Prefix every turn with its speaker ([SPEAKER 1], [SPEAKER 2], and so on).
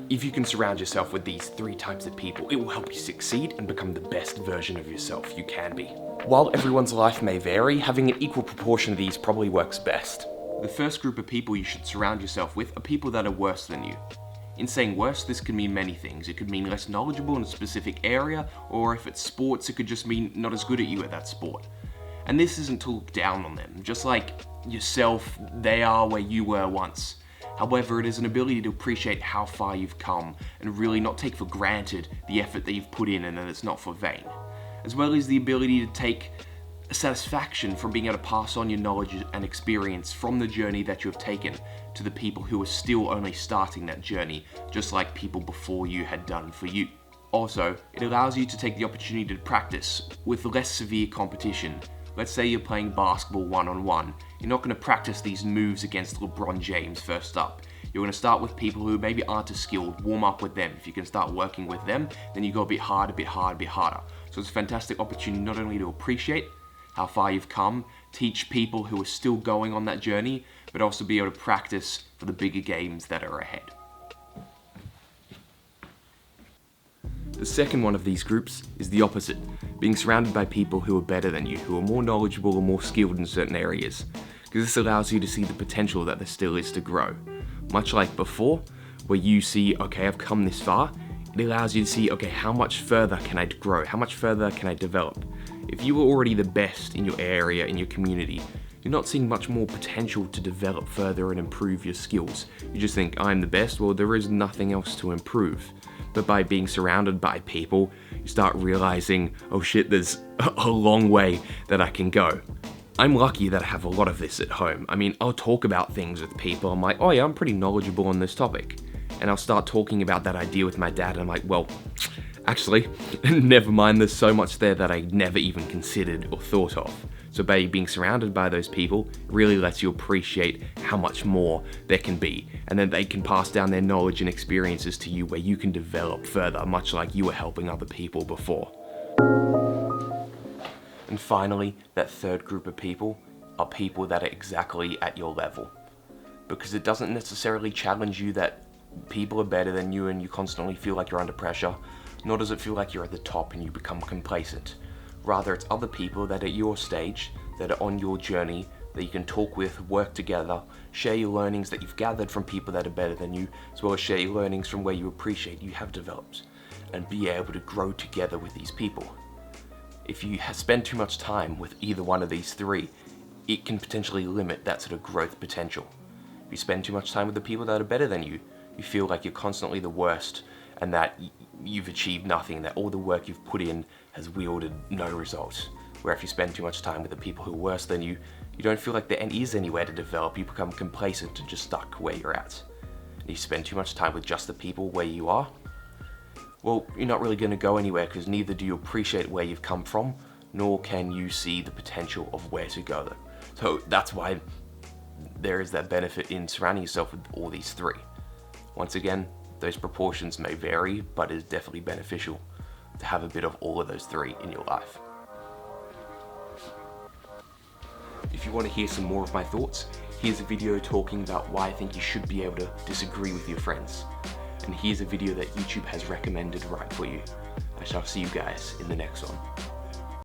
[SPEAKER 1] If you can surround yourself with these 3 types of people, it will help you succeed and become the best version of yourself you can be. While everyone's life may vary, having an equal proportion of these probably works best. The first group of people you should surround yourself with are people that are worse than you. In saying worse, this could mean many things. It could mean less knowledgeable in a specific area, or if it's sports, it could just mean not as good at you at that sport. And this isn't to look down on them. Just like yourself, they are where you were once. However, it is an ability to appreciate how far you've come and really not take for granted the effort that you've put in and that it's not for vain. As well as the ability to take satisfaction from being able to pass on your knowledge and experience from the journey that you have taken to the people who are still only starting that journey, just like people before you had done for you. Also, it allows you to take the opportunity to practice with less severe competition. Let's say you're playing basketball one-on-one. You're not going to practice these moves against LeBron James first up. You're going to start with people who maybe aren't as skilled, warm up with them. If you can start working with them, then you go a bit harder. So it's a fantastic opportunity not only to appreciate how far you've come, teach people who are still going on that journey, but also be able to practice for the bigger games that are ahead. The second one of these groups is the opposite, being surrounded by people who are better than you, who are more knowledgeable or more skilled in certain areas, because this allows you to see the potential that there still is to grow. Much like before, where you see, okay, I've come this far, it allows you to see, okay, how much further can I grow? How much further can I develop? If you were already the best in your area, in your community, you're not seeing much more potential to develop further and improve your skills. You just think, I'm the best, well, there is nothing else to improve. But by being surrounded by people, you start realizing, oh shit, there's a long way that I can go. I'm lucky that I have a lot of this at home. I mean, I'll talk about things with people. I'm like, oh yeah, I'm pretty knowledgeable on this topic. And I'll start talking about that idea with my dad, and I'm like, well, actually, never mind, there's so much there that I never even considered or thought of. So by being surrounded by those people, it really lets you appreciate how much more there can be. And then they can pass down their knowledge and experiences to you where you can develop further, much like you were helping other people before. And finally, that third group of people are people that are exactly at your level. Because it doesn't necessarily challenge you that people are better than you and you constantly feel like you're under pressure, nor does it feel like you're at the top and you become complacent. Rather, it's other people that are at your stage, that are on your journey, that you can talk with, work together, share your learnings that you've gathered from people that are better than you, as well as share your learnings from where you appreciate you have developed, and be able to grow together with these people. If you spend too much time with either one of these 3, it can potentially limit that sort of growth potential. If you spend too much time with the people that are better than you, you feel like you're constantly the worst and that you've achieved nothing, that all the work you've put in has wielded no results. Where if you spend too much time with the people who are worse than you, you don't feel like there is anywhere to develop, you become complacent and just stuck where you're at. And if you spend too much time with just the people where you are, well, you're not really going to go anywhere, because neither do you appreciate where you've come from, nor can you see the potential of where to go. So that's why there is that benefit in surrounding yourself with all these 3. Once again, those proportions may vary, but it is definitely beneficial to have a bit of all of those 3 in your life. If you want to hear some more of my thoughts, here's a video talking about why I think you should be able to disagree with your friends. And here's a video that YouTube has recommended right for you. I shall see you guys in the next one.